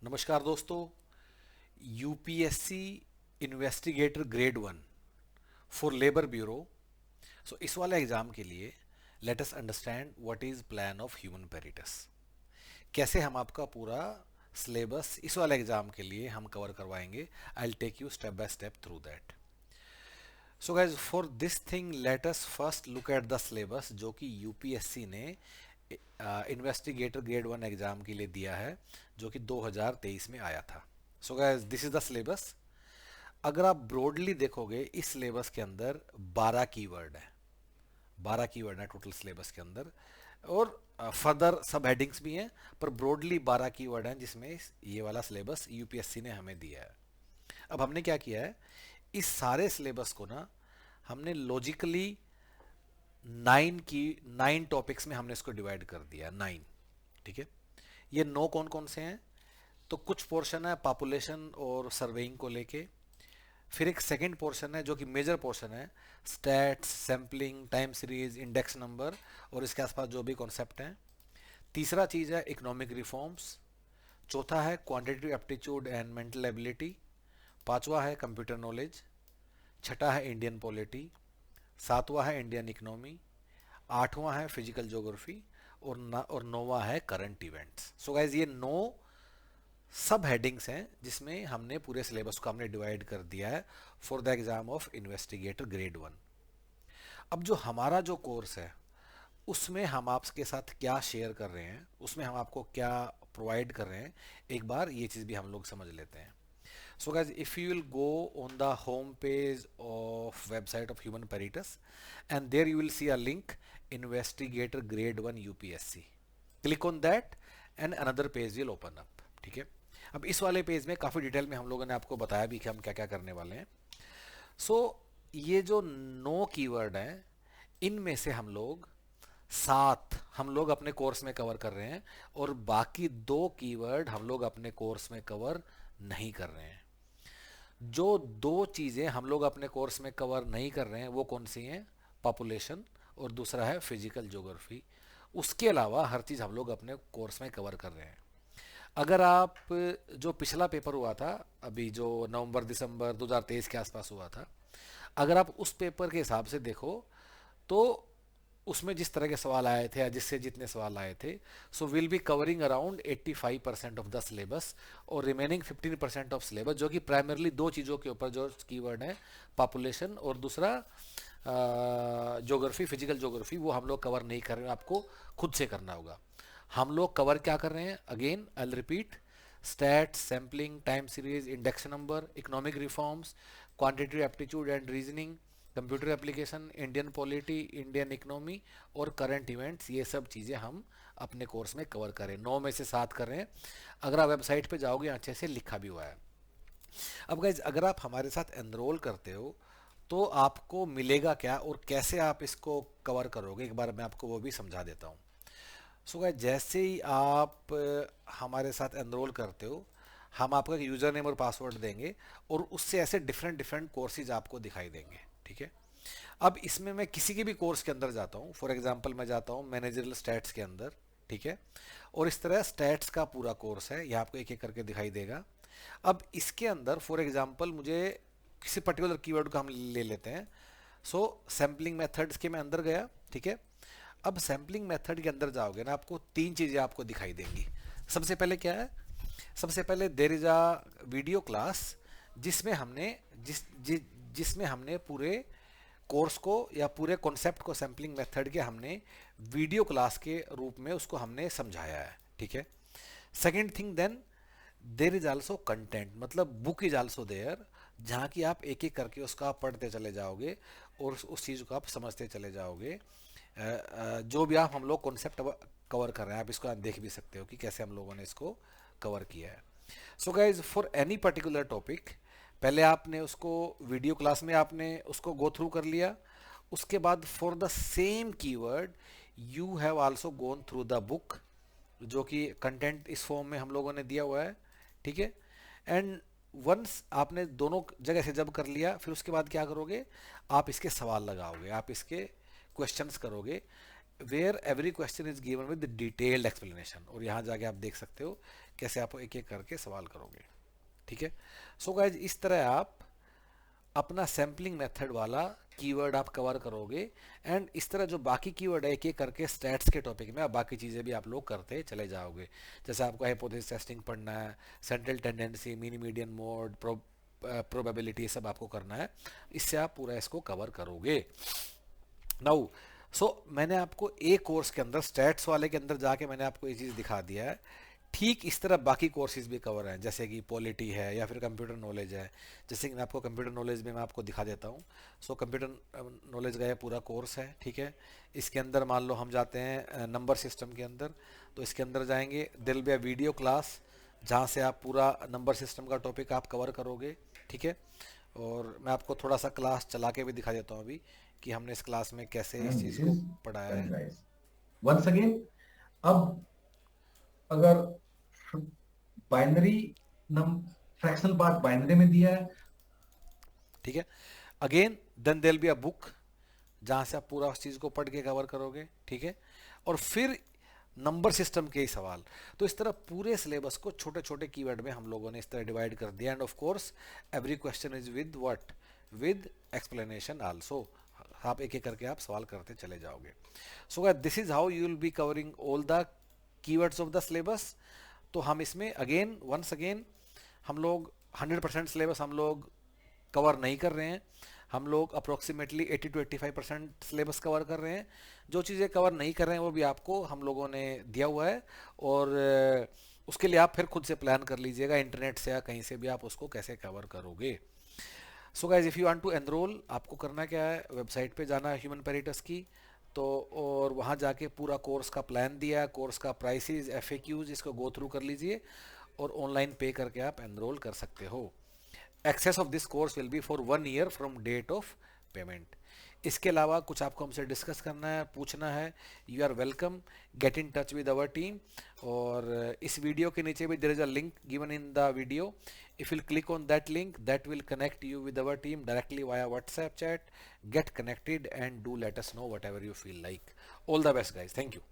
नमस्कार दोस्तों। UPSC investigator grade 1 for labour bureau. So इस वाले एग्जाम के लिए let us understand what is plan of human पेरिटस। कैसे हम आपका पूरा सिलेबस इस वाले एग्जाम के लिए हम कवर करवाएंगे। I will take you step by step through that. So guys for this thing let us first look at the syllabus जो कि यूपीएससी ने इन्वेस्टिगेटर ग्रेड 1 एग्जाम के लिए दिया है, जो कि 2023 में आया था। So guys this is the syllabus. अगर आप ब्रॉडली देखोगे इस सिलेबस के अंदर 12 कीवर्ड है। 12 कीवर्ड है टोटल सिलेबस के अंदर, और फर्दर सब हेडिंग्स भी हैं, पर ब्रॉडली 12 कीवर्ड हैं जिसमें ये वाला सिलेबस यूपीएससी ने हमें दिया है। अब हमने क्या किया है, इस सारे सिलेबस को ना हमने लॉजिकली 9 टॉपिक्स में हमने इसको डिवाइड कर दिया। 9, ठीक है। ये 9 कौन कौन से हैं? तो कुछ पोर्शन है पॉपुलेशन और सर्वेइंग को लेके, फिर एक सेकंड पोर्शन है जो कि मेजर पोर्शन है, stats, sampling, time series, index number और इसके आसपास जो भी कॉन्सेप्ट हैं। तीसरा चीज़ है इकोनॉमिक रिफॉर्म्स। चौथा है quantitative aptitude and mental ability. पांचवा है कंप्यूटर नॉलेज। छठा है इंडियन पॉलिटी। सातवां है इंडियन इकोनॉमी। आठवां है फिजिकल ज्योग्राफी और नौवां है करंट इवेंट्स। सो गाइज ये 9 सब हेडिंग्स हैं जिसमें हमने पूरे सिलेबस को हमने डिवाइड कर दिया है for the exam of investigator grade 1। अब जो हमारा जो कोर्स है उसमें हम आपके साथ क्या शेयर कर रहे हैं, उसमें हम आपको क्या प्रोवाइड कर रहे हैं, एक बार ये चीज़ भी हम लोग समझ लेते हैं। So guys, if you will go on the home page of website of Human Peritus, and there you will see a link, Investigator Grade 1 UPSC. Click on that and another page will open up. ठीक है। अब इस वाले page में काफ़ी detail में हम लोगों ने आपको बताया भी कि हम क्या क्या करने वाले हैं। सो ये जो 9 कीवर्ड हैं इनमें से हम लोग 7 हम लोग अपने कोर्स में कवर कर रहे हैं, और बाकी 2 कीवर्ड हम लोग अपने कोर्स में कवर नहीं कर रहे हैं। जो 2 चीज़ें हम लोग अपने कोर्स में कवर नहीं कर रहे हैं वो कौन सी हैं? पॉपुलेशन और दूसरा है फिजिकल ज्योग्राफी। उसके अलावा हर चीज़ हम लोग अपने कोर्स में कवर कर रहे हैं। अगर आप जो पिछला पेपर हुआ था अभी जो नवंबर दिसंबर 2023 के आसपास हुआ था, अगर आप उस पेपर के हिसाब से देखो तो उसमें जिस तरह के सवाल आए थे या जिससे जितने सवाल आए थे, so will be covering around 85% of the syllabus, और रिमेनिंग 15% ऑफ सिलेबस जो कि प्राइमरली 2 चीज़ों के ऊपर जो कीवर्ड है, पॉपुलेशन और दूसरा ज्योग्राफी, फिजिकल ज्योग्राफी, वो हम लोग कवर नहीं कर रहे हैं, आपको खुद से करना होगा। हम लोग कवर क्या कर रहे हैं? Again I will repeat, stats, sampling, time series, index number, economic reforms, quantitative aptitude and reasoning, computer application, Indian polity, Indian economy और करंट इवेंट्स। ये सब चीज़ें हम अपने कोर्स में कवर करें। 9 में से 7 कर रहे हैं। अगर आप वेबसाइट पे जाओगे अच्छे से लिखा भी हुआ है। अब गाइज अगर आप हमारे साथ एनरोल करते हो तो आपको मिलेगा क्या और कैसे आप इसको कवर करोगे, एक बार मैं आपको वो भी समझा देता हूँ। सो गाइज जैसे ही आप हमारे साथ एनरोल करते हो, हम आपको एक यूज़र नेम और पासवर्ड देंगे और उससे ऐसे डिफरेंट डिफरेंट कोर्सेज आपको दिखाई देंगे। ठीक है। अब इसमें मैं किसी के भी कोर्स के अंदर जाता हूँ, फॉर एग्जांपल मैं जाता हूँ मैनेजरल स्टैट्स के अंदर, ठीक है, और इस तरह स्टैट्स का पूरा कोर्स है, यह आपको एक एक करके दिखाई देगा। अब इसके अंदर फॉर एग्जांपल मुझे किसी पर्टिकुलर कीवर्ड को हम ले लेते हैं। सो सैम्पलिंग मेथड्स के मैं अंदर गया, ठीक है। अब सैम्पलिंग मेथड के अंदर जाओगे ना, आपको 3 चीज़ें आपको दिखाई देंगी। सबसे पहले क्या है? सबसे पहले there is a video class जिसमें हमने जिसमें हमने पूरे कोर्स को या पूरे कॉन्सेप्ट को सैम्पलिंग मेथड के हमने वीडियो क्लास के रूप में उसको हमने समझाया है। ठीक है। Second thing then there is also content, मतलब बुक इज आल्सो देयर, जहाँ की आप एक एक करके उसका आप पढ़ते चले जाओगे और उस चीज़ को आप समझते चले जाओगे। जो भी आप हम लोग कॉन्सेप्ट कवर कर रहे हैं आप इसको आप देख भी सकते हो कि कैसे हम लोगों ने इसको कवर किया है। सो guys for any particular topic पहले आपने उसको वीडियो क्लास में आपने उसको गो थ्रू कर लिया। उसके बाद for the same keyword you have also gone through the book, जो कि कंटेंट इस फॉर्म में हम लोगों ने दिया हुआ है। ठीक है। एंड वंस आपने दोनों जगह से जब कर लिया, फिर उसके बाद क्या करोगे? आप इसके सवाल लगाओगे, आप इसके क्वेश्चंस करोगे। Where every question is given with detailed explanation, और यहाँ जाके आप देख सकते हो कैसे आप एक एक करके सवाल करोगे, ठीक है। सो गाइज इस तरह आप अपना सैम्पलिंग मेथड वाला कीवर्ड आप कवर करोगे, एंड इस तरह जो बाकी कीवर्ड है एक एक करके स्टैट्स के टॉपिक में आप बाकी चीज़ें भी आप लोग करते चले जाओगे। जैसे आपको हाइपोथेसिस टेस्टिंग पढ़ना है, central tendency, mean median mode, probability, सब आपको करना है, इससे आप पूरा इसको कवर करोगे। नाउ मैंने आपको एक कोर्स के अंदर स्टैट्स वाले के अंदर जाके मैंने आपको ये चीज़ दिखा दिया है, ठीक इस तरह बाकी कोर्सेज भी कवर हैं, जैसे कि पॉलिटी है या फिर कंप्यूटर नॉलेज है। जैसे कि मैं आपको कंप्यूटर नॉलेज में मैं आपको दिखा देता हूँ। कंप्यूटर नॉलेज का ये पूरा कोर्स है, ठीक है। इसके अंदर मान लो हम जाते हैं नंबर सिस्टम के अंदर, तो इसके अंदर जाएंगे, there will be a video class जहाँ से आप पूरा नंबर सिस्टम का टॉपिक आप कवर करोगे, ठीक है। और मैं आपको थोड़ा सा क्लास चला के भी दिखा देता हूँ अभी कि हमने इस क्लास में कैसे इस And चीज़ this को is पढ़ाया done, है। guys. Once again, अब अगर binary num fractional part binary में दिया है, ठीक है। Again then there will be a book जहाँ से आप पूरा उस चीज़ को पढ़ के कवर करोगे, ठीक है। और फिर नंबर सिस्टम के ही सवाल। तो इस तरह पूरे सिलेबस को छोटे छोटे कीवर्ड में हम लोगों ने इस तरह डिवाइड कर दिया, end of course every question is with what, with explanation also. आप एक एक करके आप सवाल करते चले जाओगे। So this is how you will be covering all the keywords of the syllabus. तो हम इसमें अगेन वंस अगेन हम लोग 100% सिलेबस हम लोग कवर नहीं कर रहे हैं, हम लोग अप्रोक्सीमेटली 80 to 85% सिलेबस कवर कर रहे हैं। जो चीज़ें कवर नहीं कर रहे हैं वो भी आपको हम लोगों ने दिया हुआ है, और उसके लिए आप फिर खुद से प्लान कर लीजिएगा इंटरनेट से या कहीं से भी आप उसको कैसे कवर करोगे। So guys if you want to enrol, आपको करना क्या है, वेबसाइट पे जाना है ह्यूमन पेरिटस की, तो और वहाँ जाके पूरा कोर्स का प्लान दिया है, कोर्स का प्राइसेस, FAQs, इसको गो थ्रू कर लीजिए और ऑनलाइन पे करके आप एनरोल कर सकते हो। Access of this course will be for 1 year from date of payment. इसके अलावा कुछ आपको हमसे डिस्कस करना है, पूछना है, you are welcome, get in touch with our team. और इस वीडियो के नीचे भी there is a link given in the video, if will click on that link that will connect you with our team directly via WhatsApp chat. Get connected and do let us know whatever you feel like. All the best guys, thank you.